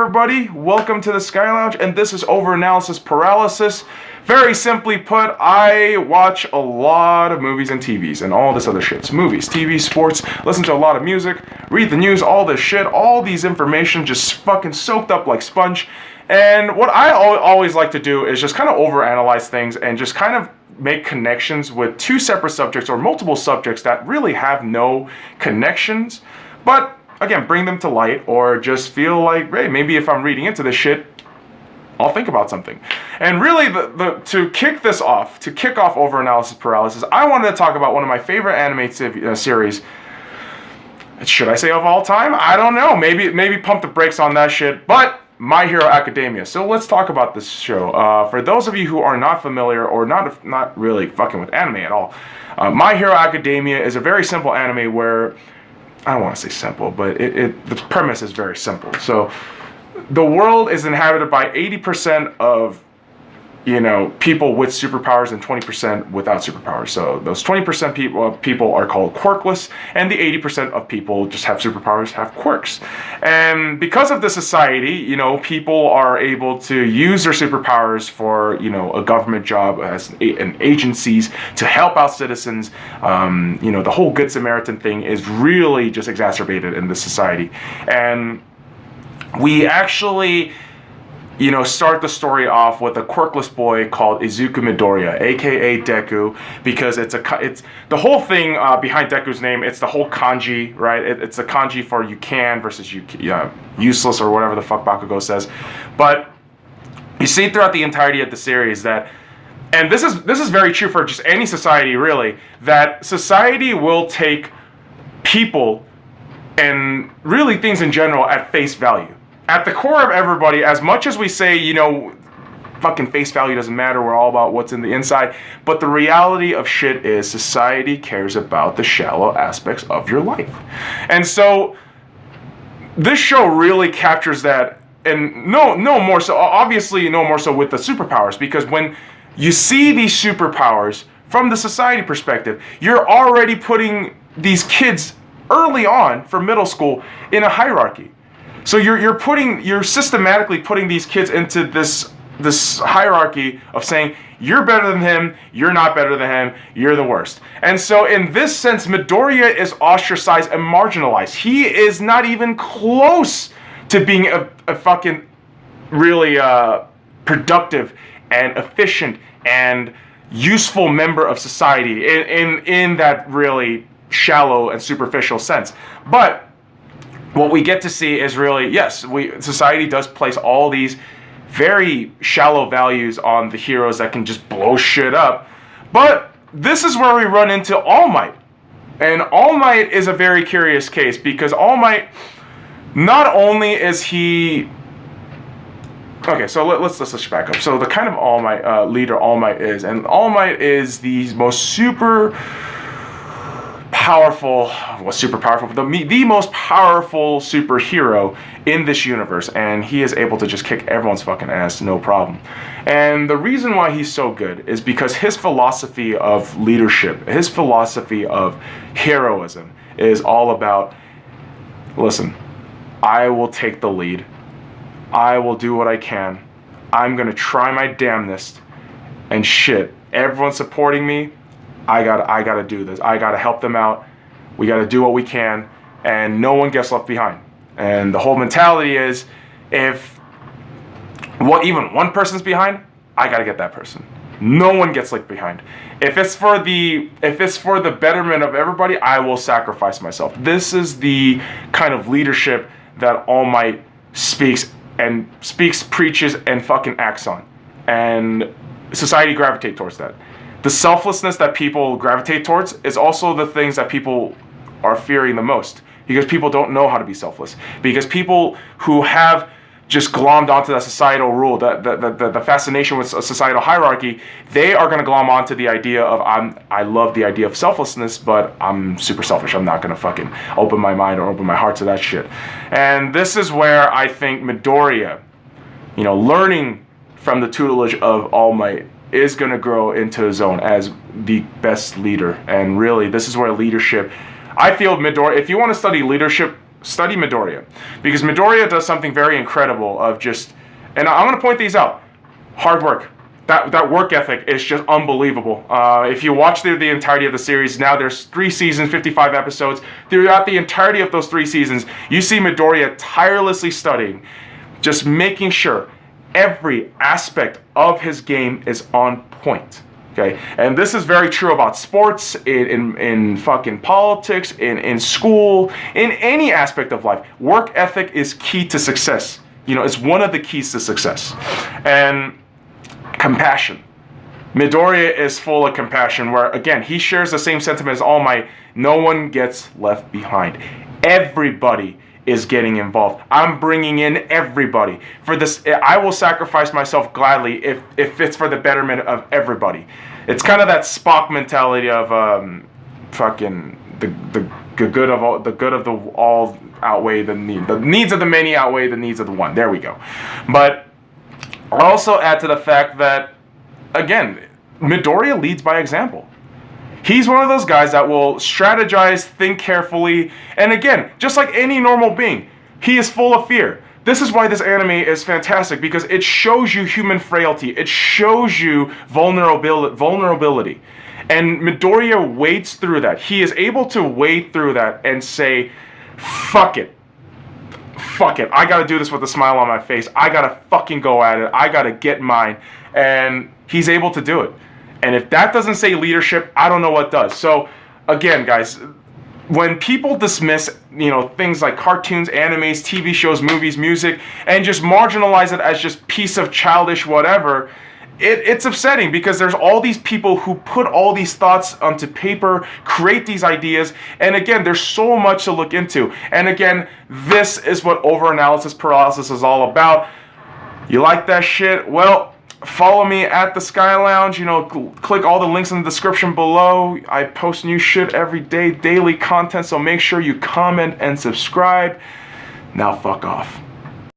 everybody, welcome to the SkyLounge, and this is Overanalysis Paralysis. Very simply put, I watch a lot of movies and TVs and all this other shit. Movies, TV, sports, listen to a lot of music, read the news, all this shit, all these information just fucking soaked up like sponge. And what I always like to do is just kind of overanalyze things and just kind of make connections with two separate subjects or multiple subjects that really have no connections, but again, bring them to light, or just feel like, hey, maybe if I'm reading into this shit, I'll think about something. And really, to kick off Overanalysis Paralysis, I wanted to talk about one of my favorite anime series. Should I say of all time? I don't know. Maybe pump the brakes on that shit, but My Hero Academia. So let's talk about this show. For those of you who are not familiar or not really fucking with anime at all, My Hero Academia is a very simple anime where, I don't want to say simple, but the premise is very simple. So the world is inhabited by 80% of, people with superpowers and 20% without superpowers. So those 20% people are called quirkless, and the 80% of people just have superpowers, have quirks. And because of the society, people are able to use their superpowers for, a government job and agencies to help out citizens. The whole Good Samaritan thing is really just exacerbated in this society. And we actually start the story off with a quirkless boy called Izuku Midoriya, aka Deku, because it's the whole thing behind Deku's name. It's the whole kanji, right? It's the kanji for you can versus useless, or whatever the fuck Bakugo says. But you see throughout the entirety of the series that, and this is very true for just any society really, that society will take people and really things in general at face value. At the core of everybody, as much as we say, fucking face value doesn't matter, we're all about what's in the inside, but the reality of shit is society cares about the shallow aspects of your life. And so this show really captures that, and no more so with the superpowers, because when you see these superpowers from the society perspective, you're already putting these kids early on for middle school in a hierarchy. So you're systematically putting these kids into this hierarchy of saying, you're better than him, you're not better than him, you're the worst. And so in this sense, Midoriya is ostracized and marginalized. He is not even close to being a fucking really productive and efficient and useful member of society in that really shallow and superficial sense. But what we get to see is really, yes, society does place all these very shallow values on the heroes that can just blow shit up. But this is where we run into All Might. And All Might is a very curious case, because All Might, not only is he... Okay, so let's just back up. So the kind of All Might leader All Might is, and All Might is the most super powerful superhero in this universe, and he is able to just kick everyone's fucking ass, no problem. And the reason why he's so good is because his philosophy of leadership, his philosophy of heroism is all about, listen, I will take the lead, I will do what I can, I'm gonna try my damnedest, and shit, everyone's supporting me, I gotta do this. I gotta help them out. We gotta do what we can, and no one gets left behind. And the whole mentality is, if even one person's behind, I gotta get that person. No one gets left behind. If it's for the betterment of everybody, I will sacrifice myself. This is the kind of leadership that All Might speaks, preaches, and fucking acts on. And society gravitate towards that. The selflessness that people gravitate towards is also the things that people are fearing the most, because people don't know how to be selfless. Because people who have just glommed onto that societal rule, the fascination with a societal hierarchy, they are going to glom onto the idea of, I love the idea of selflessness, but I'm super selfish. I'm not going to fucking open my mind or open my heart to that shit. And this is where I think Midoriya, learning from the tutelage of All Might, is going to grow into his own as the best leader. And really, this is where leadership, I feel Midoriya, if you want to study leadership study Midoriya, because Midoriya does something very incredible of just, and I'm going to point these out, hard work. That work ethic is just unbelievable. If you watch the entirety of the series, now there's 3 seasons, 55 episodes. Throughout the entirety of those 3 seasons, you see Midoriya tirelessly studying, just making sure every aspect of his game is on point. Okay, and this is very true about sports, in fucking politics, in school, in any aspect of life. Work ethic is key to success. You know, it's one of the keys to success. And compassion. Midoriya is full of compassion, where again he shares the same sentiment as All Might. No one gets left behind. Everybody is getting involved. I'm bringing in everybody for this. I will sacrifice myself gladly if it's for the betterment of everybody. It's kind of that Spock mentality of fucking the good of all, the good of the all outweigh the need. The needs of the many outweigh the needs of the one. There we go. But I'll also add to the fact that, again, Midoriya leads by example. He's one of those guys that will strategize, think carefully, and again, just like any normal being, he is full of fear. This is why this anime is fantastic, because it shows you human frailty. It shows you vulnerability. And Midoriya wades through that. He is able to wade through that and say, fuck it. Fuck it, I gotta do this with a smile on my face. I gotta fucking go at it. I gotta get mine. And he's able to do it. And if that doesn't say leadership, I don't know what does. So, again, guys, when people dismiss, things like cartoons, animes, TV shows, movies, music, and just marginalize it as just piece of childish whatever, it's upsetting, because there's all these people who put all these thoughts onto paper, create these ideas, and again, there's so much to look into. And again, this is what overanalysis paralysis is all about. You like that shit? Well, follow me at the SoundCloud. Click all the links in the description below. I post new shit every day, daily content, so make sure you comment and subscribe. Now fuck off.